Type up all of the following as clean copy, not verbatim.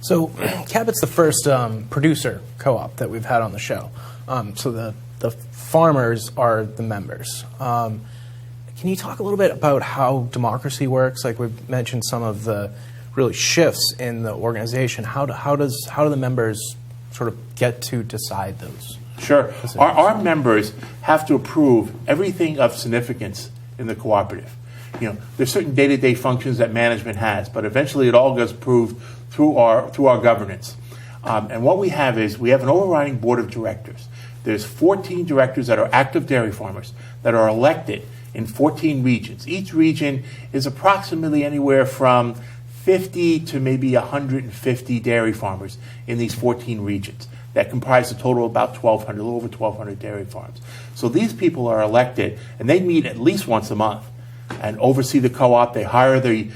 So Cabot's the first producer co-op that we've had on the show. So the farmers are the members. Can you talk a little bit about how democracy works? Like we've mentioned some of the really shifts in the organization. How do the members sort of get to decide those? Sure. Our members have to approve everything of significance in the cooperative. There's certain day-to-day functions that management has, but eventually it all gets approved through our governance. And what we have is we have an overriding board of directors. There's 14 directors that are active dairy farmers that are elected in 14 regions. Each region is approximately anywhere from 50 to maybe 150 dairy farmers in these 14 regions that comprise a total of about 1,200, a little over 1,200 dairy farms. So these people are elected, and they meet at least once a month and oversee the co-op. They hire the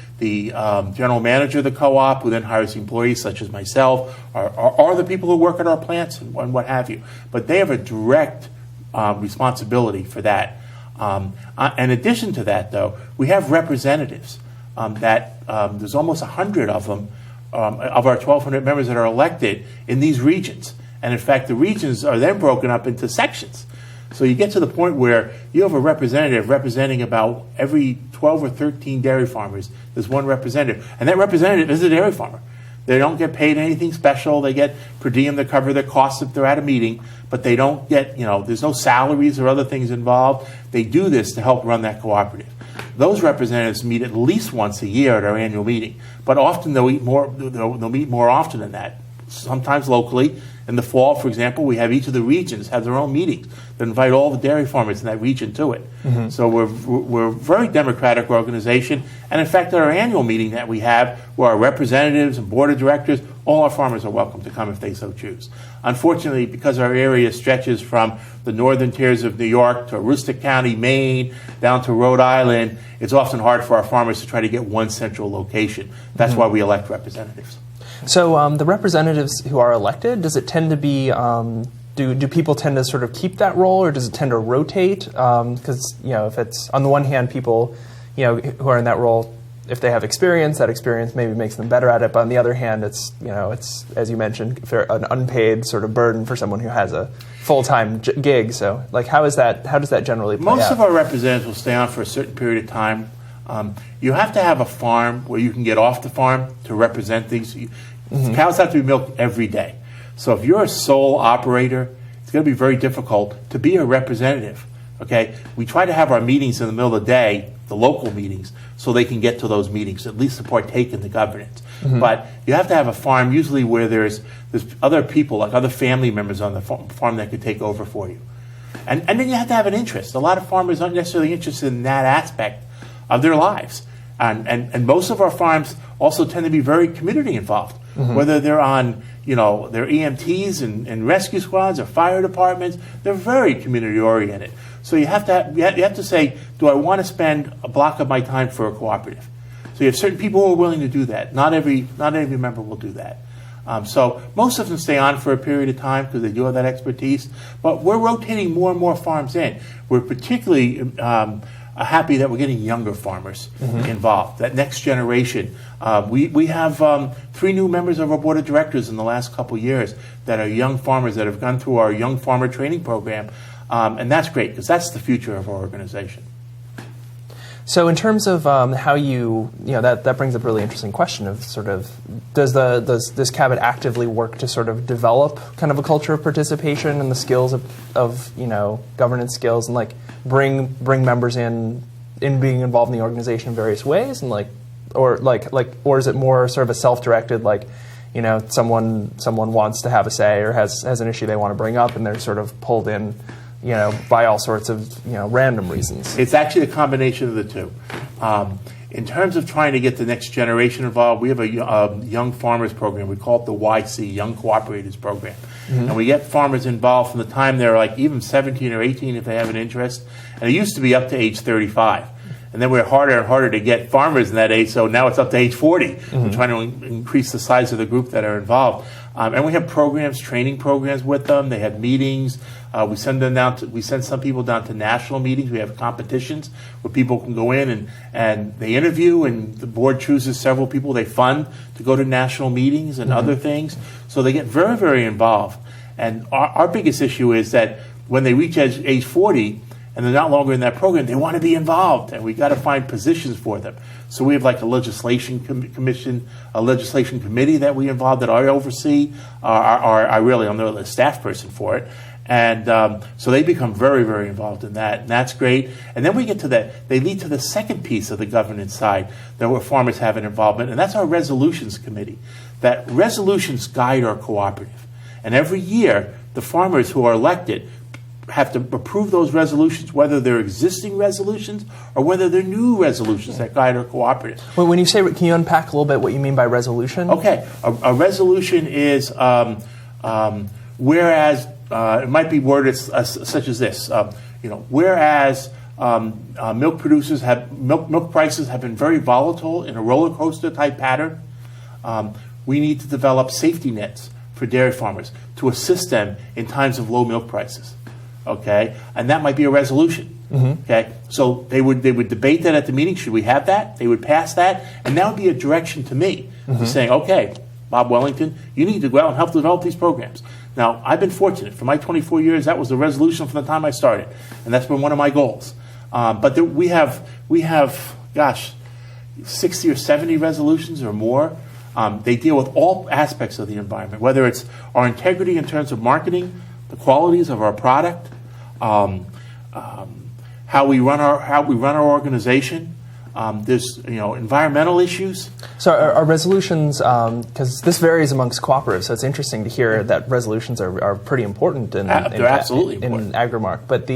general manager of the co-op, who then hires the employees, such as myself, or the people who work at our plants and what have you. But they have a direct responsibility for that. In addition to that, though, we have representatives there's almost 100 of them, of our 1,200 members that are elected in these regions. And in fact, the regions are then broken up into sections. So you get to the point where you have a representative representing about every 12 or 13 dairy farmers. There's one representative. And that representative is a dairy farmer. They don't get paid anything special. They get per diem to cover their costs if they're at a meeting, but they don't get, there's no salaries or other things involved. They do this to help run that cooperative. Those representatives meet at least once a year at our annual meeting, but often they'll meet more often than that, sometimes locally. In the fall, for example, we have each of the regions have their own meetings that invite all the dairy farmers in that region to it. Mm-hmm. So we're a very democratic organization. And in fact, at our annual meeting that we have, where our representatives and board of directors, all our farmers are welcome to come if they so choose. Unfortunately, because our area stretches from the northern tiers of New York to Aroostook County, Maine, down to Rhode Island, it's often hard for our farmers to try to get one central location. That's why we elect representatives. So the representatives who are elected, does it tend to be, do people tend to sort of keep that role, or does it tend to rotate? Because, if it's, on the one hand, people, who are in that role, if they have experience, that experience maybe makes them better at it. But on the other hand, it's, it's, as you mentioned, an unpaid sort of burden for someone who has a full-time gig. So, how does that generally play out? Most of our representatives will stay on for a certain period of time. You have to have a farm where you can get off the farm to represent things. Cows have to be milked every day. So if you're a sole operator, it's going to be very difficult to be a representative. Okay, we try to have our meetings in the middle of the day, the local meetings, so they can get to those meetings, at least to partake in the governance. Mm-hmm. But you have to have a farm usually where there's other people, like other family members on the farm that could take over for you. And then you have to have an interest. A lot of farmers aren't necessarily interested in that aspect of their lives. And most of our farms also tend to be very community involved, whether they're on, they're EMTs and rescue squads or fire departments. They're very community oriented. So you have to say, do I want to spend a block of my time for a cooperative? So you have certain people who are willing to do that. Not every member will do that. So most of them stay on for a period of time because they do have that expertise. But we're rotating more and more farms in. We're particularly happy that we're getting younger farmers involved, that next generation. We have 3 new members of our board of directors in the last couple years that are young farmers that have gone through our young farmer training program. And that's great because that's the future of our organization. So in terms of how that brings up a really interesting question of sort of, does Cabot actively work to sort of develop kind of a culture of participation and the skills of governance skills, and bring members in being involved in the organization in various ways, and or is it more sort of a self-directed, someone wants to have a say or has an issue they want to bring up and they're sort of pulled in by all sorts of, random reasons? It's actually a combination of the two. In terms of trying to get the next generation involved, we have a young farmers program. We call it the YC, Young Cooperators Program. And we get farmers involved from the time they're even 17 or 18 if they have an interest. And it used to be up to age 35. And then we're harder and harder to get farmers in that age, so now it's up to age 40. We're trying to increase the size of the group that are involved. And we have programs, training programs with them. They have meetings. We send some people down to national meetings. We have competitions where people can go in and they interview, and the board chooses several people they fund to go to national meetings and other things. So they get very, very involved. And our biggest issue is that when they reach age 40 and they're not longer in that program, they want to be involved, and we got to find positions for them. So we have like a legislation commission, a legislation committee that we involve that I oversee. I'm the staff person for it. And so they become very, very involved in that, and that's great. And then we get to they lead to the second piece of the governance side that where farmers have an involvement, and that's our resolutions committee. That resolutions guide our cooperative. And every year, the farmers who are elected have to approve those resolutions, whether they're existing resolutions or whether they're new resolutions that guide our cooperative. Well, when you say, can you unpack a little bit what you mean by resolution? Okay, a resolution is whereas it might be worded such as this. Whereas milk producers milk prices have been very volatile in a roller coaster type pattern, we need to develop safety nets for dairy farmers to assist them in times of low milk prices. Okay, and that might be a resolution. Okay, so they would debate that at the meeting. Should we have that? They would pass that, and that would be a direction to me, saying, okay, Bob Wellington, you need to go out and help develop these programs. Now, I've been fortunate. For my 24 years, that was the resolution from the time I started, and that's been one of my goals. But we have, 60 or 70 resolutions or more. They deal with all aspects of the environment, whether it's our integrity in terms of marketing, the qualities of our product, how we run our organization. There's environmental issues. So are resolutions, because this varies amongst cooperatives, so it's interesting to hear that resolutions are pretty important in absolutely important. Agrimark. But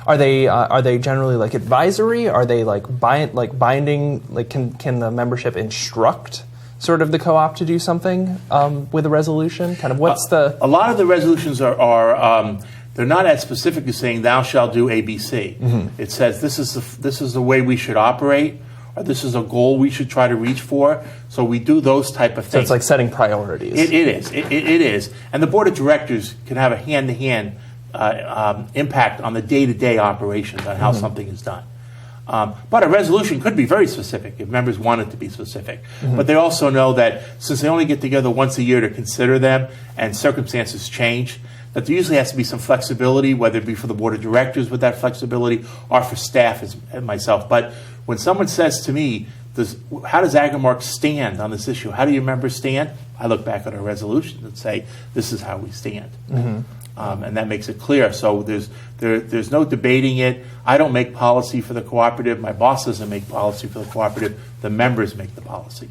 are they generally like advisory? Are they binding? Like can the membership instruct sort of the co-op to do something with a resolution? Kind of what's the... A lot of the resolutions are they're not as specific as saying thou shalt do ABC. It says this is the way we should operate, or this is a goal we should try to reach for. So we do those type of things. So it's like setting priorities. It is. And the board of directors can have a hand-to-hand impact on the day-to-day operations on how something is done. But a resolution could be very specific if members want it to be specific. But they also know that since they only get together once a year to consider them and circumstances change, that there usually has to be some flexibility, whether it be for the board of directors with that flexibility or for staff as myself. But when someone says to me, how does Agrimark stand on this issue? How do your members stand? I look back at our resolution and say, this is how we stand. And that makes it clear. So there's no debating it. I don't make policy for the cooperative. My boss doesn't make policy for the cooperative. The members make the policy.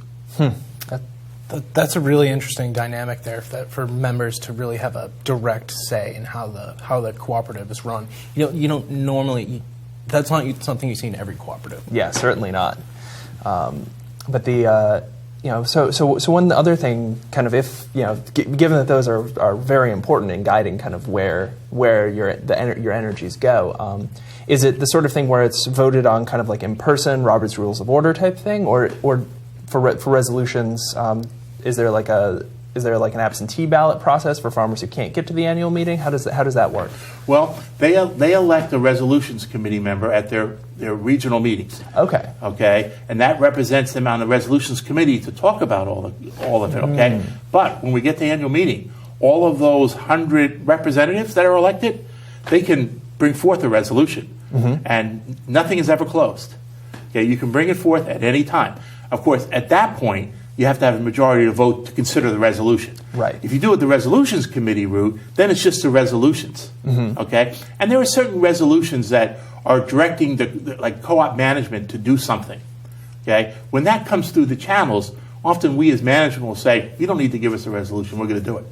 That's a really interesting dynamic there for members to really have a direct say in how the cooperative is run. You don't normally. That's not something you see in every cooperative. Yeah, certainly not. But so one other thing, kind of, if given that those are very important in guiding kind of where your energies go, is it the sort of thing where it's voted on kind of like in person, Robert's Rules of Order type thing, or for resolutions, is there like an absentee ballot process for farmers who can't get to the annual meeting? How does that work? Well, they elect a resolutions committee member at their regional meetings. Okay, and that represents them on the resolutions committee to talk about all of it. Okay, but when we get to the annual meeting, all of those 100 representatives that are elected, they can bring forth a resolution, and nothing is ever closed. Okay, you can bring it forth at any time. Of course, at that point, you have to have a majority to vote to consider the resolution. Right. If you do it the resolutions committee route, then it's just the resolutions. Okay? And there are certain resolutions that are directing like co-op management to do something. Okay? When that comes through the channels, often we as management will say, you don't need to give us a resolution, we're going to do it.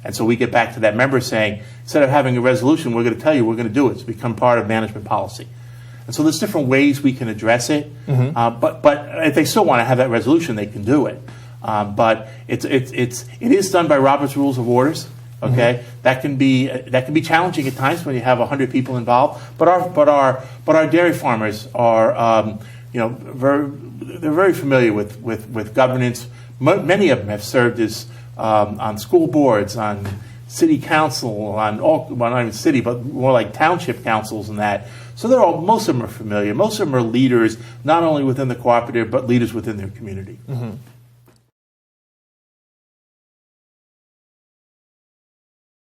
And so we get back to that member saying, instead of having a resolution, we're going to tell you we're going to do it. It's become part of management policy. And so there's different ways we can address it. But if they still want to have that resolution, they can do it. But it is done by Robert's Rules of Orders. Okay, that can be challenging at times when you have 100 people involved. But our dairy farmers are they're very familiar with governance. Many of them have served as on school boards, on city council, on all, well, not even city, but more like township councils and that. So most of them are familiar. Most of them are leaders, not only within the cooperative, but leaders within their community. Mm-hmm.